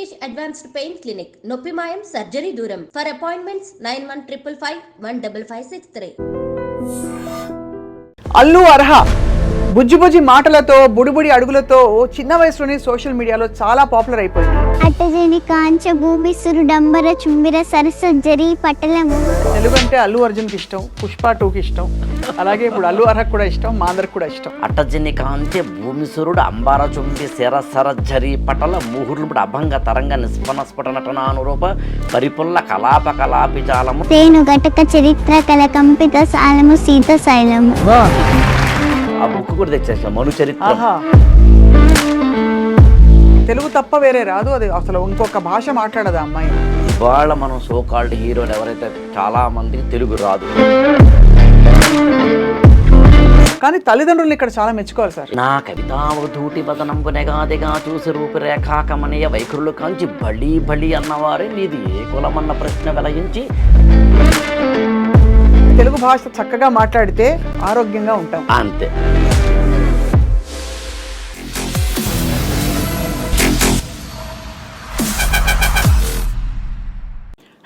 Rishikesh Advanced Pain Clinic, నొప్పి మాయం surgery దూరం. For appointments 9155515563. అల్లు అర్హ బుజ్జి బుజ్జి మాటలతో బుడిబుడి అడుగులతో చిన్న వయసులోనే సోషల్ మీడియాలో చాలా పాపులర్ అయిపోయింది. అట్టజని కాంచ భూమిసురు డంబర చుంబిర సరసజ్జరి పట్టలము. తెలుగు అంటే అల్లు అర్జున్కి ఇష్టం, పుష్ప 2కి ఇష్టం, అలాగే ఇప్పుడు అల్లు అర్హకు కూడా ఇష్టం, మా అందరికి కూడా ఇష్టం. అట్టజని కాంతి భూమిసురుడు అంబార చుంబి శరసరజ్జరి పటల ముహుర్లుపుడు అభంగ తరంగ నిస్పన స్ఫుట నటనానురూప పరిపుల్ల కలాప కలాపి జాలము తేను ఘటక చరిత్ర కల కంపిత సాలము సీత శైలము. ఆ బుక్ కూడా తెచ్చేసాం, మను చరిత్ర. తెలుగు తప్ప వేరే రాదు, అది అసలు ఇంకొక భాష మాట్లాడదు అమ్మాయి. ఇవాళ మనం సోకాల్డ్ హీరోలు ఎవరైతే చాలా మందికి తెలుగు రాదు, కానీ తల్లిదండ్రులు ఇక్కడ చాలా మెచ్చుకోవాలి సార్. నా కవితావధూటి వదనంబు నెగాదిగా చూసి రూపురేఖాకమనీయ వైఖరులు కాంచి బలి బలి అన్నవారే నీది ఏ కులమన్న ప్రశ్న వెలయించి తెలుగు భాష చక్కగా మాట్లాడితే ఆరోగ్యంగా ఉంటాం, అంతే.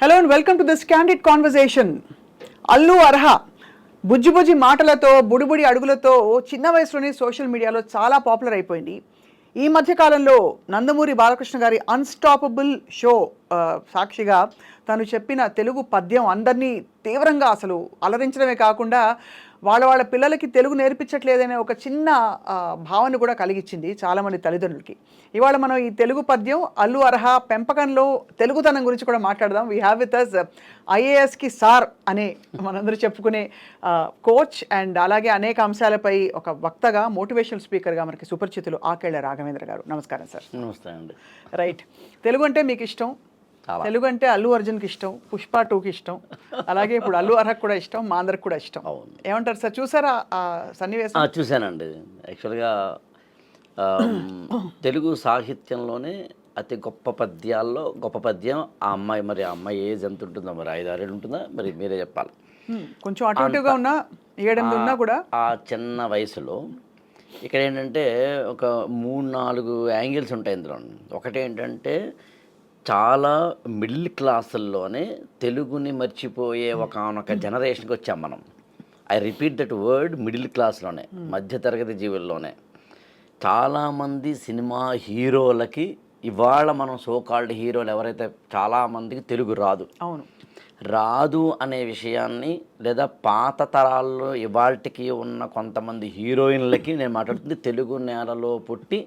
Hello and welcome to this candid conversation. Allu Arha బుజ్జి బుజ్జి మాటలతో బుడిబుడి అడుగులతో చిన్న వయసులోనే సోషల్ మీడియాలో చాలా పాపులర్ అయిపోయింది. ఈ మధ్యకాలంలో నందమూరి బాలకృష్ణ గారి అన్స్టాపబుల్ షో సాక్షిగా తను చెప్పిన తెలుగు పద్యం అందరినీ తీవ్రంగా అసలు అలరించడమే కాకుండా వాళ్ళ పిల్లలకి తెలుగు నేర్పించట్లేదనే ఒక చిన్న భావన కూడా కలిగించింది చాలామంది తల్లిదండ్రులకి. ఇవాళ మనం ఈ తెలుగు పద్యం అల్లు అర్హ పెంపకంలో తెలుగుతనం గురించి కూడా మాట్లాడదాం. వీ హ్యావ్ విత్ అస్ ఐఏఎస్కి సార్ అనే మనందరూ చెప్పుకునే కోచ్ అండ్ అలాగే అనేక అంశాలపై ఒక వక్తగా మోటివేషనల్ స్పీకర్గా మనకి సుపరిచితులు ఆకేళ్ల రాఘవేంద్ర గారు. నమస్కారం సార్. నమస్తే అండి. రైట్, తెలుగు అంటే మీకు ఇష్టం, తెలుగు అంటే అల్లు అర్జున్కి ఇష్టం, పుష్ప 2కి ఇష్టం, అలాగే ఇప్పుడు అల్లు అర్హకు కూడా ఇష్టం, మా అందరికి కూడా ఇష్టం. ఏమంటారు సార్, చూసారా ఆ సన్నివేశం? చూశానండి. యాక్చువల్గా తెలుగు సాహిత్యంలోనే అతి గొప్ప పద్యాల్లో గొప్ప పద్యం ఆ అమ్మాయి. మరి ఆ అమ్మాయి ఏజ్ ఎంత ఉంటుందో, మరి 5-6 ఏళ్ళు ఉంటుందా, మరి మీరే చెప్పాలి. కొంచెం అటు ఇటుగా ఉన్నా 7-8 ఉన్నా కూడా ఆ చిన్న వయసులో ఇక్కడ ఏంటంటే ఒక 3-4 యాంగిల్స్ ఉంటాయి ఇందులో. ఒకటి ఏంటంటే చాలా మిడిల్ క్లాసుల్లోనే తెలుగుని మర్చిపోయే ఒకనొక జనరేషన్కి వచ్చాం మనం. I repeat that word, middle క్లాస్లోనే, మధ్యతరగతి జీవుల్లోనే చాలామంది సినిమా హీరోలకి ఇవాళ మనం సోకాల్డ్ హీరోలు ఎవరైతే చాలామందికి తెలుగు రాదు. అవును, రాదు అనే విషయాన్ని, లేదా పాత తరాల్లో ఇవాళకి ఉన్న కొంతమంది హీరోయిన్లకి నేను మాట్లాడుతుంది, తెలుగు నేలలో పుట్టి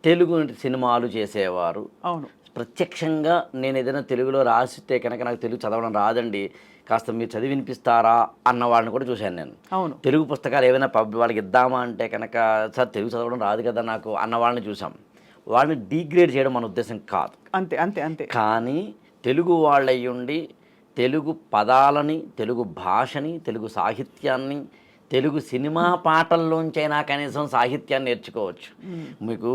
తెలుగు సినిమాలు చేసేవారు. అవును, ప్రత్యక్షంగా నేను ఏదైనా తెలుగులో రాసితే కనుక నాకు తెలుగు చదవడం రాదండి, కాస్త మీరు చదివి వినిపిస్తారా అన్న వాళ్ళని కూడా చూశాను నేను. అవును, తెలుగు పుస్తకాలు ఏమైనా వాళ్ళకి ఇద్దామా అంటే కనుక సార్ తెలుగు చదవడం రాదు కదా నాకు అన్న వాళ్ళని చూసాం. వాళ్ళని డీగ్రేడ్ చేయడం మన ఉద్దేశం కాదు. అంతే అంతే అంతే. కానీ తెలుగు వాళ్ళయ్యుండి తెలుగు పదాలని, తెలుగు భాషని, తెలుగు సాహిత్యాన్ని, తెలుగు సినిమా పాటల్లోంచైనా కనీసం సాహిత్యాన్ని నేర్చుకోవచ్చు. మీకు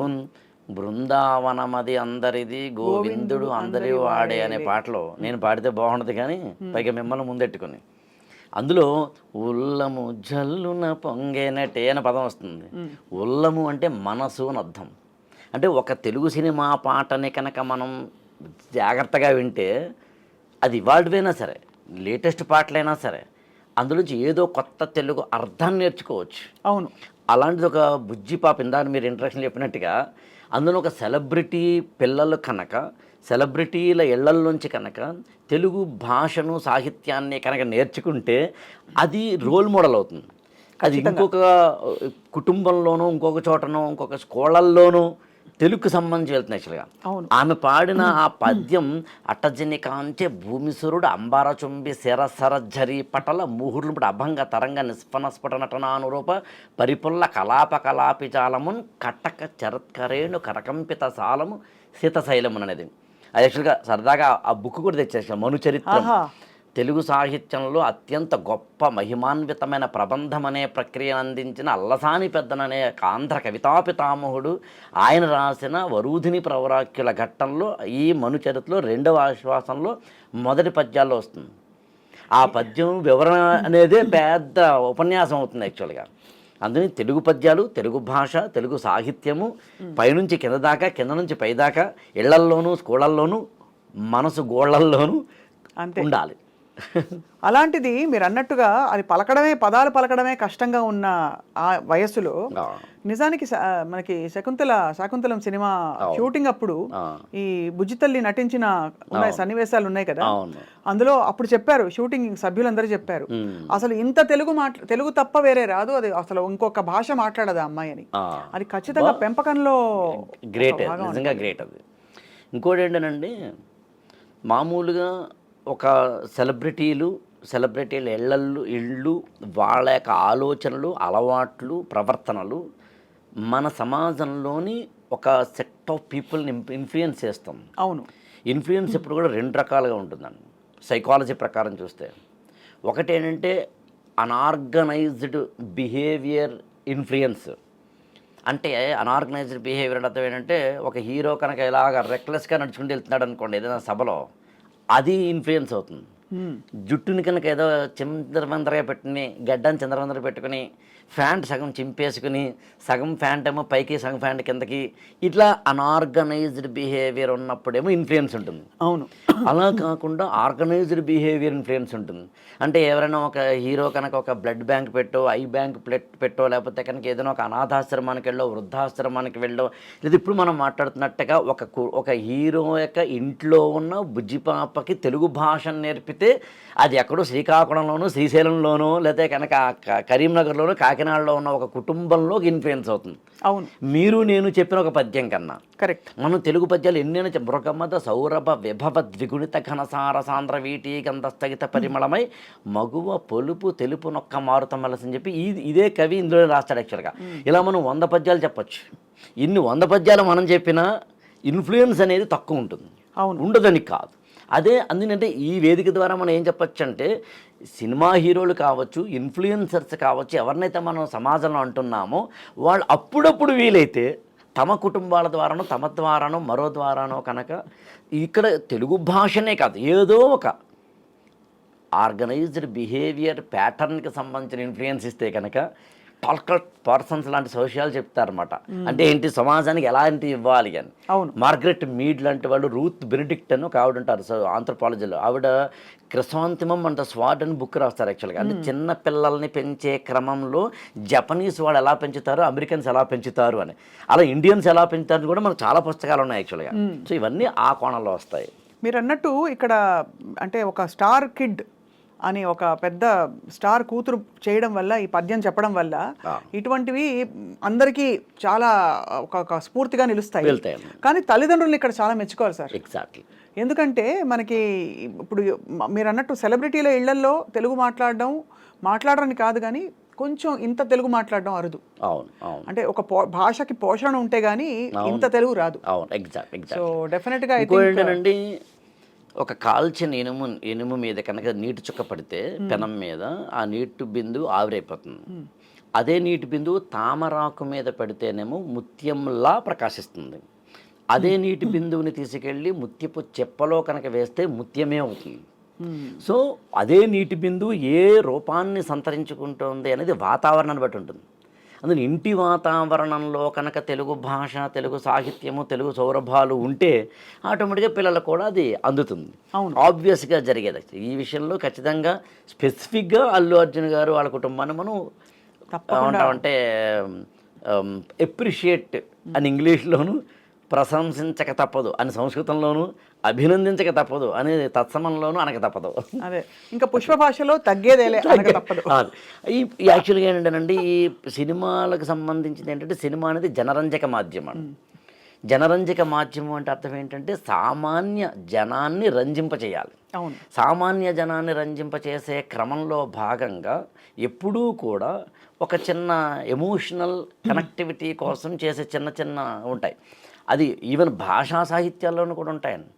బృందావనమది అందరిది గోవిందుడు అందరి వాడే అనే పాటలో నేను పాడితే బాగుండదు, కానీ పైగా మిమ్మల్ని ముందెట్టుకుని అందులో ఉల్లము జల్లున పొంగేనటే అనే పదం వస్తుంది. ఉల్లము అంటే మనసు అని అర్థం. అంటే ఒక తెలుగు సినిమా పాటని కనుక మనం జాగ్రత్తగా వింటే, అది ఇవాళవైనా సరే, లేటెస్ట్ పాటలైనా సరే, అందులోంచి ఏదో కొత్త తెలుగు అర్థాన్ని నేర్చుకోవచ్చు. అవును, అలాంటిది ఒక బుజ్జి పాప ఇందాక మీరు ఇంట్రడక్షన్ చెప్పినట్టుగా అందులో ఒక సెలబ్రిటీ పిల్లలు కనుక, సెలబ్రిటీల ఇళ్లల్లోంచి కనుక తెలుగు భాషను, సాహిత్యాన్ని కనుక నేర్చుకుంటే అది రోల్ మోడల్ అవుతుంది. అది ఇంకొక కుటుంబంలోనూ, ఇంకొక చోటనో, ఇంకొక స్కూళ్ళల్లోనూ తెలుగుకు సంబంధించి వెళ్తుంది. యాక్చువల్గా ఆమె పాడిన ఆ పద్యం అట్టజని కాంచె భూమిసురుడు అంబార చుంబి శరసరజ్జరి పటల ముహుర్లుపుడు అభంగ తరంగ నిస్పన స్ఫుట నటనానురూప పరిపుల్ల కలాప కలాపి జాలమున్ కట్టక చరత్కరేణు కరకంపిత సాలము సీతశైలము అనేది. అది యాక్చువల్గా సరదాగా ఆ బుక్ కూడా తెచ్చేసాం, మను చరిత్ర. తెలుగు సాహిత్యంలో అత్యంత గొప్ప మహిమాన్వితమైన ప్రబంధం అనే ప్రక్రియను అందించిన అల్లసాని పెద్దననే ఆంధ్ర కవితాపితామహుడు ఆయన రాసిన వరూధిని ప్రవరాఖ్యుల ఘట్టంలో ఈ మను చరిత్రలో 2వ ఆశ్వాసంలో మొదటి పద్యాల్లో వస్తుంది. ఆ పద్యం వివరణ అనేదే పెద్ద ఉపన్యాసం అవుతుంది యాక్చువల్గా. అందుకని తెలుగు పద్యాలు, తెలుగు భాష, తెలుగు సాహిత్యము పైనుంచి కింద దాకా, కింద నుంచి పై దాకా, ఇళ్లల్లోనూ స్కూళ్ళల్లోనూ మనసు గోళ్లల్లోనూ అంతే ఉండాలి. అలాంటిది మీరు అన్నట్టుగా అది పదాలు పలకడమే కష్టంగా ఉన్న ఆ వయస్సులో నిజానికి మనకి శాకుంతలం సినిమా షూటింగ్ అప్పుడు ఈ బుజ్జితల్లి నటించిన సన్నివేశాలు ఉన్నాయి కదా, అందులో అప్పుడు చెప్పారు, షూటింగ్ సభ్యులందరూ చెప్పారు, అసలు ఇంత తెలుగు తప్ప వేరే రాదు, అది అసలు ఇంకొక భాష మాట్లాడదు ఆ అమ్మాయి అని. అది ఖచ్చితంగా పెంపకంలో గ్రేట్, నిజంగా గ్రేట్. అది ఇంకోటి ఏంటనండి, మామూలుగా ఒక సెలబ్రిటీల ఇళ్ళు వాళ్ళ యొక్క ఆలోచనలు, అలవాట్లు, ప్రవర్తనలు మన సమాజంలోని ఒక సెట్ ఆఫ్ పీపుల్ని ఇన్ఫ్లుయెన్స్ చేస్తాం. అవును, ఇన్ఫ్లుయెన్స్ ఇప్పుడు కూడా 2 రకాలుగా ఉంటుందండి సైకాలజీ ప్రకారం చూస్తే. ఒకటి ఏంటంటే అన్ఆర్గనైజ్డ్ బిహేవియర్ ఇన్ఫ్లుయెన్స్. అంటే అన్ఆర్గనైజ్డ్ బిహేవియర్ అర్థం ఏంటంటే, ఒక హీరో కనుక ఇలాగ రెక్లెస్గా నడుచుకుంటూ వెళ్తున్నాడు అనుకోండి ఏదైనా సభలో, అది ఇన్ఫ్లుయెన్స్ అవుతుంది. జుట్టుని కనుక ఏదో చిందరవందరగా పెట్టుకుని, గడ్డని చిందరవందర పెట్టుకుని, ఫ్యాంట్ సగం చింపేసుకుని, సగం ఫ్యాంట్ ఏమో పైకి సగం ఫ్యాంట్ కిందకి, ఇట్లా అన్ఆర్గనైజ్డ్ బిహేవియర్ ఉన్నప్పుడేమో ఇన్ఫ్లుయెన్స్ ఉంటుంది. అవును, అలా కాకుండా ఆర్గనైజ్డ్ బిహేవియర్ ఇన్ఫ్లుయెన్స్ ఉంటుంది. అంటే ఎవరైనా ఒక హీరో కనుక ఒక బ్లడ్ బ్యాంక్ పెట్టో, ఐ బ్యాంక్ పెట్టో, లేకపోతే కనుక ఏదైనా ఒక అనాథాశ్రమానికి వెళ్ళో, వృద్ధాశ్రమానికి వెళ్ళో, లేదా ఇప్పుడు మనం మాట్లాడుతున్నట్టుగా ఒక హీరో యొక్క ఇంట్లో ఉన్న బుజ్జి పాపకి తెలుగు భాషను నేర్పితే అది ఎక్కడో శ్రీకాకుళంలోనూ, శ్రీశైలంలోనూ, లేకపోతే కనుక కరీంనగర్లోనూ, కాకినాడలో ఉన్న ఒక కుటుంబంలోకి ఇన్ఫ్లుయెన్స్ అవుతుంది. అవును, మీరు నేను చెప్పిన ఒక పద్యం కన్నా కరెక్ట్. మనం తెలుగు పద్యాలు ఎన్నైనా మృగమద సౌరభ విభవ ద్విగుణిత ఘనసార సాంద్ర వీటి గంధస్థగిత పరిమళమై మగువ పొలుపు తెలుపు నొక్క మారుతం వలసని చెప్పి ఇదే కవి ఇందులో రాస్తాడు. యాక్చువల్గా ఇలా మనం 100 పద్యాలు చెప్పచ్చు. ఇన్ని 100 పద్యాలు మనం చెప్పినా ఇన్ఫ్లుయెన్స్ అనేది తక్కువ ఉంటుంది. అవును, ఉండదని కాదు. అదే అందుకంటే ఈ వేదిక ద్వారా మనం ఏం చెప్పచ్చు అంటే, సినిమా హీరోలు కావచ్చు, ఇన్ఫ్లుయెన్సర్స్ కావచ్చు, ఎవరినైతే మనం సమాజంలో అంటున్నామో వాళ్ళు అప్పుడప్పుడు వీలైతే తమ కుటుంబాల ద్వారానో, తమ ద్వారానో, మరో ద్వారానో కనుక ఇక్కడ తెలుగు భాషనే కాదు, ఏదో ఒక ఆర్గనైజ్డ్ బిహేవియర్ ప్యాటర్న్కి సంబంధించిన ఇన్ఫ్లుయెన్స్ ఇస్తే కనుక టాల్కట్ పర్సన్స్ లాంటి సోషల్ చెప్తారన్నమాట. అంటే ఏంటి, సమాజానికి ఎలాంటి ఇవ్వాలి అని. అవును, మార్గరెట్ మీడ్ లాంటి వాళ్ళు, రూత్ బెనిడిక్ట్ అని ఒక ఆవిడ ఉంటారు ఆంథ్రోపాలజీలో, ఆవిడ క్రిసాంతిమం అండ్ స్వాడ్ అని బుక్ రాస్తారు. యాక్చువల్గా అంటే చిన్న పిల్లల్ని పెంచే క్రమంలో జపనీస్ వాళ్ళు ఎలా పెంచుతారు, అమెరికన్స్ ఎలా పెంచుతారు అని, అలా ఇండియన్స్ ఎలా పెంచుతారని కూడా మనకు చాలా పుస్తకాలు ఉన్నాయి యాక్చువల్గా. సో ఇవన్నీ ఆ కోణంలో వస్తాయి. మీరు అన్నట్టు ఇక్కడ అంటే ఒక స్టార్ కిడ్ అని ఒక పెద్ద స్టార్ కూతురు చేయడం వల్ల, ఈ పద్యం చెప్పడం వల్ల ఇటువంటివి అందరికీ చాలా ఒక స్ఫూర్తిగా నిలుస్తాయి. కానీ తల్లిదండ్రులను ఇక్కడ చాలా మెచ్చుకోవాలి సార్. ఎగ్జాక్ట్లీ. ఎందుకంటే మనకి ఇప్పుడు మీరు అన్నట్టు సెలబ్రిటీల ఇళ్లల్లో తెలుగు మాట్లాడరని కాదు, కానీ కొంచెం ఇంత తెలుగు మాట్లాడడం అరుదు. అవును, అవును. అంటే ఒక భాషకి పోషణ ఉంటే గానీ ఇంత తెలుగు రాదు. అవును, ఎగ్జాక్ట్. సో డెఫినెట్గా ఏంటండి, ఒక కాల్చిన ఇనుము మీద కనుక నీటి చుక్క పడితే పెనం మీద ఆ నీటి బిందువు ఆవిరైపోతుంది. అదే నీటి బిందువు తామరాకు మీద పడితేనేమో ముత్యంలా ప్రకాశిస్తుంది. అదే నీటి బిందువుని తీసుకెళ్ళి ముత్యపు చెప్పలో కనుక వేస్తే ముత్యమే అవుతుంది. సో అదే నీటి బిందువు ఏ రూపాన్ని సంతరించుకుంటుంది అనేది వాతావరణాన్ని బట్టి ఉంటుంది. అందులో ఇంటి వాతావరణంలో కనుక తెలుగు భాష, తెలుగు సాహిత్యము, తెలుగు సౌరభాలు ఉంటే ఆటోమేటిక్గా పిల్లలకు కూడా అది అందుతుంది. ఆబ్వియస్గా జరిగేది. ఈ విషయంలో ఖచ్చితంగా స్పెసిఫిక్గా అల్లు అర్జున్ గారు వాళ్ళ కుటుంబాన్ని మనం ఏమంటామంటే ఎప్రిషియేట్ అని ఇంగ్లీష్లోను, ప్రశంసించక తప్పదు అని సంస్కృతంలోను, అభినందించక తప్పదు అనేది తత్సమంలోనూ అనక తప్పదు. అదే ఇంకా పుష్ప భాషలో తగ్గేదేలే తప్పదు. ఈ యాక్చువల్గా ఏంటంటేనండి, ఈ సినిమాలకు సంబంధించింది ఏంటంటే, సినిమా అనేది జనరంజక మాధ్యమం. జనరంజక మాధ్యమం అంటే అర్థం ఏంటంటే సామాన్య జనాన్ని రంజింపచేయాలి. సామాన్య జనాన్ని రంజింపచేసే క్రమంలో భాగంగా ఎప్పుడూ కూడా ఒక చిన్న ఎమోషనల్ కనెక్టివిటీ కోసం చేసే చిన్న చిన్న ఉంటాయి. అది ఈవెన్ భాషా సాహిత్యాల్లోనూ కూడా ఉంటాయండి.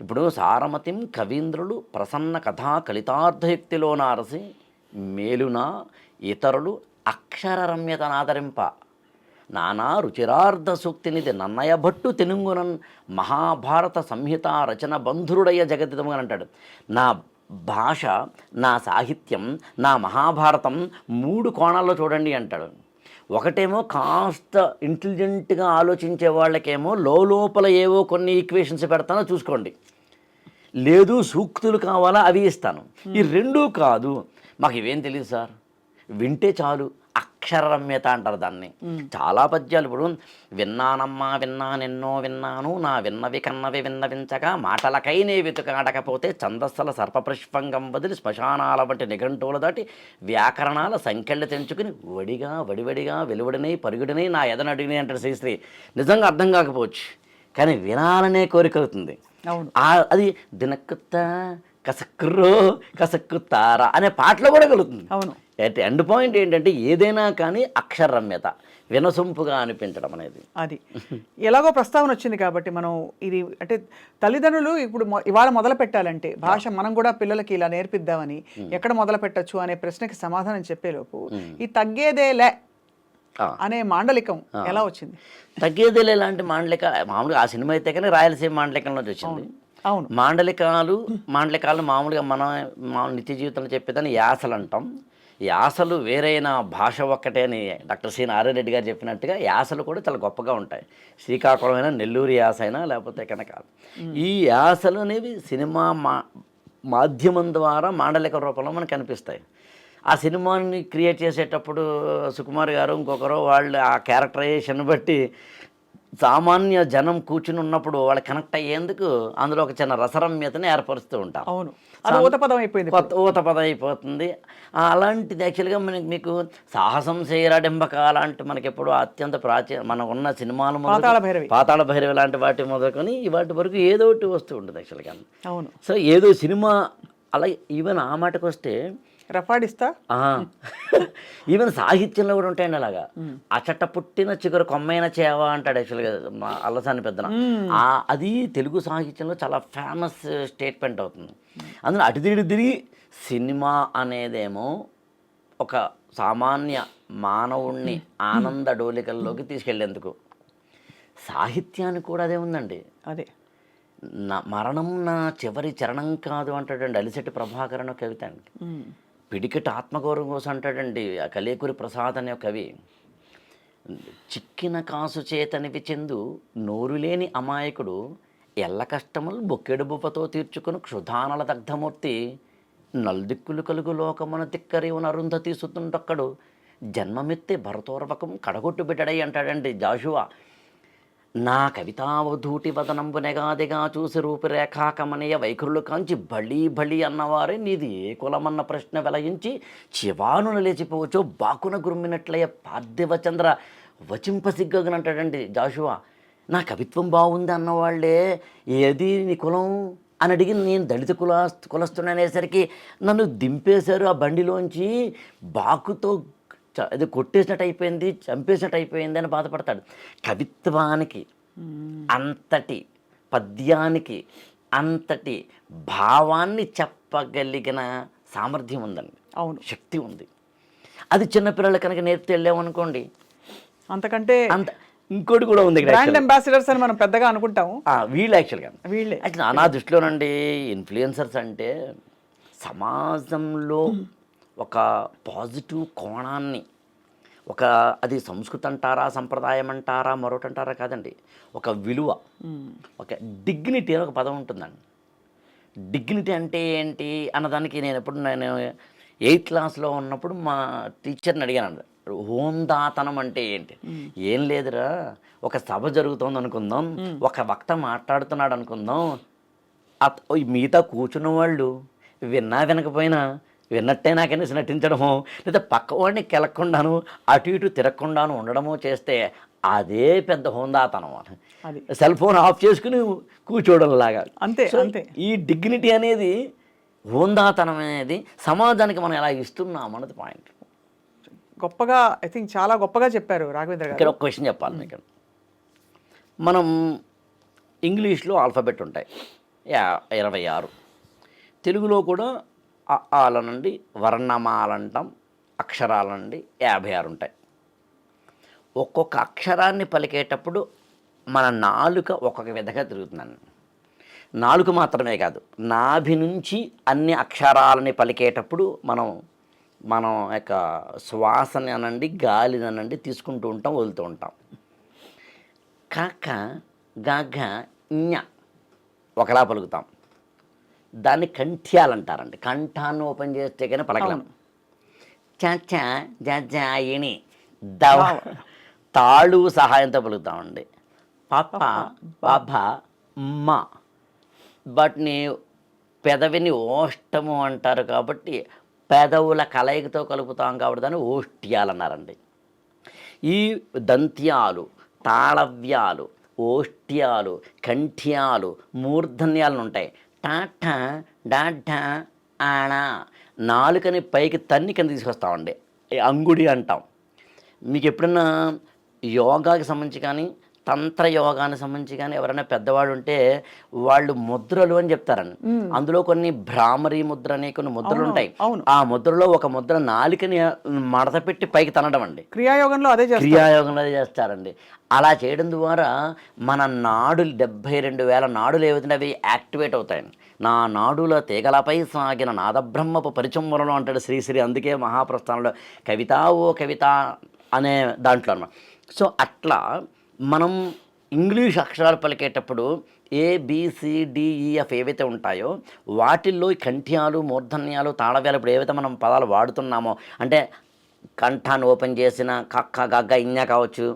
ఇప్పుడు సారమతిం కవీంద్రులు ప్రసన్న కథా కలితార్థయుక్తిలో నారసి మేలున ఇతరులు అక్షర రమ్యతనాదరింప నానా రుచిరార్థ సూక్తినిది నన్నయభట్టు తెనుంగునన్ మహాభారత సంహిత రచన బంధురుడయ్య జగదిదము అని అంటాడు. నా భాష, నా సాహిత్యం, నా మహాభారతం 3 కోణాల్లో చూడండి అంటాడు. ఒకటేమో కాస్త ఇంటెలిజెంట్గా ఆలోచించే వాళ్ళకేమో లోపల ఏవో కొన్ని ఈక్వేషన్స్ పెడతానో చూసుకోండి, లేదు సూక్తులు కావాలా అవి ఇస్తాను. ఈ రెండూ కాదు, మాకు ఇవేం తెలియదు సార్, వింటే చాలు, అక్షరరమ్యత అంటారు దాన్ని. చాలా పద్యాలు ఇప్పుడు విన్నానమ్మా విన్నానెన్నో విన్నాను, నా విన్నవి కన్నవి విన్నవించగా మాటలకైనే వెతుకాడకపోతే ఛందస్సుల సర్పపుష్పంగం వదిలి శ్మశానాల వంటి నిఘంటువుల దాటి వ్యాకరణాల సంఖ్యలు తెంచుకుని వడివడిగా వెలువడినై పరుగుడినై నా ఎదనడిని అంటారు శ్రీశ్రీ. నిజంగా అర్థం కాకపోవచ్చు, కానీ వినాలనే కోరిక అవుతుంది. అది దినక్కుత్త కసక్కుతారా అనే పాటలో కూడా కలుగుతుంది. అవును. ఎండ్ పాయింట్ ఏంటంటే ఏదైనా కానీ అక్షరరమ్యత, వినసొంపుగా అనిపించడం అనేది. అది ఎలాగో ప్రస్తావన వచ్చింది కాబట్టి మనం ఇది అంటే తల్లిదండ్రులు ఇప్పుడు ఇవాళ మొదలు పెట్టాలంటే భాష మనం కూడా పిల్లలకి ఇలా నేర్పిద్దామని ఎక్కడ మొదలు పెట్టచ్చు అనే ప్రశ్నకి సమాధానం చెప్పేలోపు ఈ తగ్గేదేలే అనే మాండలికం ఎలా వచ్చింది? తగ్గేదేలే లాంటి మాండలిక మామూలుగా ఆ సినిమా అయితే కానీ రాయలసీమ మాండలికంలోంచి వచ్చింది. అవును. మాండలికాలు మామూలుగా మనం నిత్య జీవితంలో చెప్పేదాన్ని యాసలు అంటాం. యాసలు వేరైన భాష ఒక్కటే అని డాక్టర్ సి నారాయణ రెడ్డి గారు చెప్పినట్టుగా యాసలు కూడా చాలా గొప్పగా ఉంటాయి. శ్రీకాకుళం అయినా, నెల్లూరు యాస అయినా, లేకపోతే కనుక ఈ యాసలు అనేవి సినిమా మాధ్యమం ద్వారా మాండలిక రూపంలో మనకు కనిపిస్తాయి. ఆ సినిమాని క్రియేట్ చేసేటప్పుడు సుకుమార్ గారు ఇంకొకరు వాళ్ళు ఆ క్యారెక్టరైజేషన్ బట్టి సామాన్య జనం కూర్చుని ఉన్నప్పుడు వాళ్ళు కనెక్ట్ అయ్యేందుకు అందులో ఒక చిన్న రసరమ్యతని ఏర్పరుస్తూ ఉంటాం. అవును, అది ఊతపదం అయిపోయింది, ఊతపదం అయిపోతుంది. అలాంటిది యాక్చువల్గా మీకు సాహసం చేయరాడింబక అలాంటి మనకి ఎప్పుడు అత్యంత మనకు ఉన్న సినిమాలు పాతాళ భైరవి లాంటి వాటి మొదలుకొని వాటి వరకు ఏదో ఒకటి వస్తూ ఉంటుంది యాక్చువల్గా. అవును. సో ఏదో సినిమా అలా ఈవెన్ ఆ మాటకు వస్తే రఫాడిస్తా ఈవెన్ సాహిత్యంలో కూడా ఉంటాయండి అలాగా. అచట పుట్టిన చిగురు కొమ్మైన చేవ అంటాడు యాక్చువల్గా మా అల్లసాని పెద్దన. అది తెలుగు సాహిత్యంలో చాలా ఫేమస్ స్టేట్మెంట్ అవుతుంది. అందులో అటు తిరిగి సినిమా అనేదేమో ఒక సామాన్య మానవుణ్ణి ఆనంద డోలికల్లోకి తీసుకెళ్లేందుకు, సాహిత్యానికి కూడా అదే ఉందండి. అదే మరణం నా చివరి చరణం కాదు అంటాడండి అలిశెట్టి ప్రభాకరన్ కవిత అండి. పిడికిట ఆత్మగౌరవం కోసం అంటాడండి కలేకూరి ప్రసాద్ అనే కవి. చిక్కిన కాసు చేతనివి చెందు నోరు లేని అమాయకుడు ఎల్ల కష్టములు బొక్కెడు బుప్పతో తీర్చుకుని క్షుధానల దగ్ధమూర్తి నల్దిక్కులు కలుగు లోకమున తిక్కరివున అరుంధతి సుతుండొక్కడు జన్మమెత్తే భరతోర్వకం కడగొట్టు బిడ్డడై అంటాడండి జాషువా. నా కవితావధూటి వదనంబు నెగాదిగా చూసి రూపురేఖా కమనీయ వైఖరులు కాంచి బళీ అన్నవారే నీది ఏ కులమన్న ప్రశ్న వెలయించి చివానున లేచిపోవచ్చో బాకున గుమ్మినట్లయ్య పార్థివచంద్ర వచింపసిగ్గనంటాడండి జాషువా. నా కవిత్వం బాగుంది అన్నవాళ్లే ఏది నీ కులం అని అడిగి నేను దళిత కులస్తున్ననేసరికి నన్ను దింపేశారు ఆ బండిలోంచి, బాకుతో అది కొట్టేసినట్టు అయిపోయింది, చంపేసినట్టు అయిపోయింది అని బాధపడతాడు. కవిత్వానికి అంతటి, పద్యానికి అంతటి భావాన్ని చెప్పగలిగిన సామర్థ్యం ఉందండి. అవును, శక్తి ఉంది. అది చిన్నపిల్లలు కనుక నేర్పితే వెళ్ళామనుకోండి అంతకంటే ఇంకోటి కూడా ఉంది. బ్రాండ్ అంబాసిడర్స్ అని మనం పెద్దగా అనుకుంటాము, వీళ్ళు యాక్చువల్గా నా దృష్టిలోనండి ఇన్ఫ్లుయెన్సర్స్ అంటే సమాజంలో ఒక పాజిటివ్ కోణాన్ని, అది సంస్కృతి అంటారా, సంప్రదాయం అంటారా, మరొకటి అంటారా కాదండి, ఒక విలువ, ఒక డిగ్నిటీ అని ఒక పదం ఉంటుందండి. డిగ్నిటీ అంటే ఏంటి అన్నదానికి నేను 8th క్లాస్లో ఉన్నప్పుడు మా టీచర్ని అడిగాను, హోందాతనం అంటే ఏంటి? ఏం లేదురా, ఒక సభ జరుగుతోంది అనుకుందాం, ఒక వక్త మాట్లాడుతున్నాడు అనుకుందాం, మిగతా కూర్చున్న వాళ్ళు విన్నా వినకపోయినా విన్నట్టే నాకనేసి నటించడమో, లేదా పక్కవాడిని కెలక్కుండాను అటు ఇటు తిరగకుండాను ఉండడమో చేస్తే అదే పెద్ద హోందాతనం. సెల్ ఫోన్ ఆఫ్ చేసుకుని కూర్చోవడం లాగా. అంతే అంతే. ఈ డిగ్నిటీ అనేది, హోందాతనం అనేది సమాజానికి మనం ఎలా ఇస్తున్నాం అన్నది పాయింట్. గొప్పగా ఐ థింక్ చాలా గొప్పగా చెప్పారు రాఘవేంద్ర గారు. ఇక్కడ ఒక క్వశ్చన్ చెప్పాలి మీకు. మనం ఇంగ్లీష్లో ఆల్ఫాబెట్ ఉంటాయి 26, తెలుగులో కూడా ఆల నుండి వర్ణమాలంటాం, అక్షరాల నుండి 56 ఉంటాయి. ఒక్కొక్క అక్షరాన్ని పలికేటప్పుడు మన నాలుక ఒక్కొక్క విధంగా తిరుగుతుందండి. నాలుక మాత్రమే కాదు, నాభి నుంచి అన్ని అక్షరాలని పలికేటప్పుడు మనం మనం యొక్క శ్వాసని అనండి గాలిని అనండి తీసుకుంటూ ఉంటాం వదులుతూ ఉంటాం. కాక గగ ఞ ఒకలా పలుకుతాం. దాన్ని కంఠ్యాలు అంటారండి. కంఠాన్ని ఓపెన్ చేస్తే కానీ పలకలేం. చ జజాయిని దవ తాళు సహాయంతో పలుకుతామండి. పప పభ మ వాటిని పెదవిని ఓష్టము అంటారు కాబట్టి పెదవుల కలయికతో కలుపుతాం కాబట్టి దాన్ని ఓష్ట్యాలు అన్నారండి. ఈ దంత్యాలు, తాళవ్యాలు, ఓష్ట్యాలు, కంఠ్యాలు, మూర్ధన్యాలు ఉంటాయి. టాట డాఢ ఆణ నాలుకని పైకి తన్ని కింద తీసుకొస్తామండి. అంగుడి అంటాం. మీకు ఎప్పుడన్నా యోగాకి సంబంధించి కానీ తంత్ర యోగానికి సంబంధించి కానీ ఎవరైనా పెద్దవాడు ఉంటే వాళ్ళు ముద్రలు అని చెప్తారండి. అందులో కొన్ని భ్రామరీ ముద్ర అనే కొన్ని ముద్రలు ఉంటాయి. ఆ ముద్రలో ఒక ముద్ర నాలుకని మడత పెట్టి పైకి తనడం అండి. క్రియాయోగంలో అదే చేస్తారండి. అలా చేయడం ద్వారా మన నాడులు 72,000 నాడులు ఏవైతే అవి యాక్టివేట్ అవుతాయండి. నా నాడుల తీగలపై సాగిన నాదబ్రహ్మపు పరిచంబరంలో అంటాడు శ్రీశ్రీ. అందుకే మహాప్రస్థానంలో కవిత ఓ కవిత అనే దాంట్లో అన్నమాట. సో అట్లా మనం ఇంగ్లీష్ అక్షరాలు పలికేటప్పుడు ABCDEF ఏవైతే ఉంటాయో వాటిల్లో ఈ కంఠ్యాలు, మూర్ధన్యాలు, తాళవ్యాలు ఇప్పుడు ఏవైతే మనం పదాలు వాడుతున్నామో అంటే కంఠాన్ని ఓపెన్ చేసిన కక్క గగ్గ ఇన్య కావచ్చు,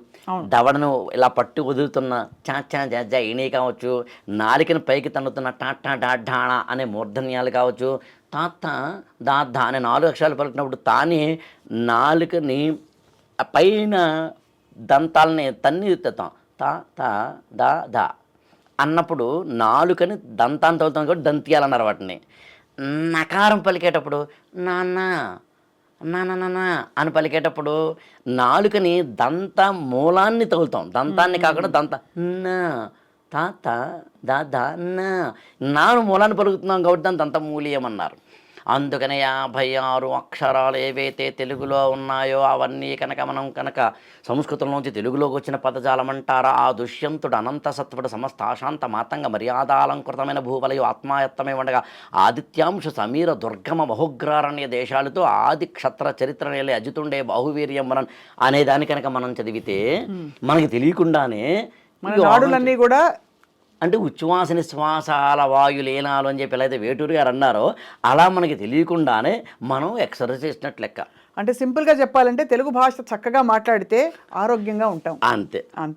దవడను ఇలా పట్టు వదులుతున్న చాచా జజ్జ ఇణి కావచ్చు, నాలికను పైకి తన్నుతున్న టాటా డాఢాణ అనే మూర్ధన్యాలు కావచ్చు, తాత దాధ అనే 4 అక్షరాలు పలికినప్పుడు తాని నాలుకని పైన దంతాలని తన్ని ఎత్తుతాం. తా తా దా దా అన్నప్పుడు నాలుకని దంతాన్ని తగులుతాం కాబట్టి దంత్యాలు అన్నారు వాటిని. నకారం పలికేటప్పుడు నాన్న నాన్న అని పలికేటప్పుడు నాలుకని దంత మూలాన్ని తగులుతాం. దంతాన్ని కాకుండా దంత నా తాత దాదా నాను మూలాన్ని పలుకుతున్నాం కాబట్టి దాన్ని దంతమూలీయం అన్నారు. అందుకనే 56 అక్షరాలు ఏవైతే తెలుగులో ఉన్నాయో అవన్నీ మనం సంస్కృతంలోంచి తెలుగులోకి వచ్చిన పదజాలం అంటారా. ఆ దుష్యంతుడు అనంత సత్వుడు సమస్త ఆశాంత మాతంగ మర్యాదాలంకృతమైన భూవలయు ఆత్మాయత్తమే ఉండగా ఆదిత్యాంశు సమీర దుర్గమ బహుగ్రారణ్య దేశాలతో ఆది క్షత్ర చరిత్ర నేలే అజితుండే బాహువీర్యం మనం అనేదాన్ని మనం చదివితే మనకి తెలియకుండానే నాడులన్నీ కూడా అంటే ఉచ్ఛ్వాస నిశ్వాసాల వాయులీనాలు అని చెప్పి ఎలా అయితే వేటూరు గారు అన్నారో అలా మనకి తెలియకుండానే మనం ఎక్సర్సైజ్ చేసినట్లు లెక్క. అంటే సింపుల్గా చెప్పాలంటే తెలుగు భాష చక్కగా మాట్లాడితే ఆరోగ్యంగా ఉంటాం. అంతే.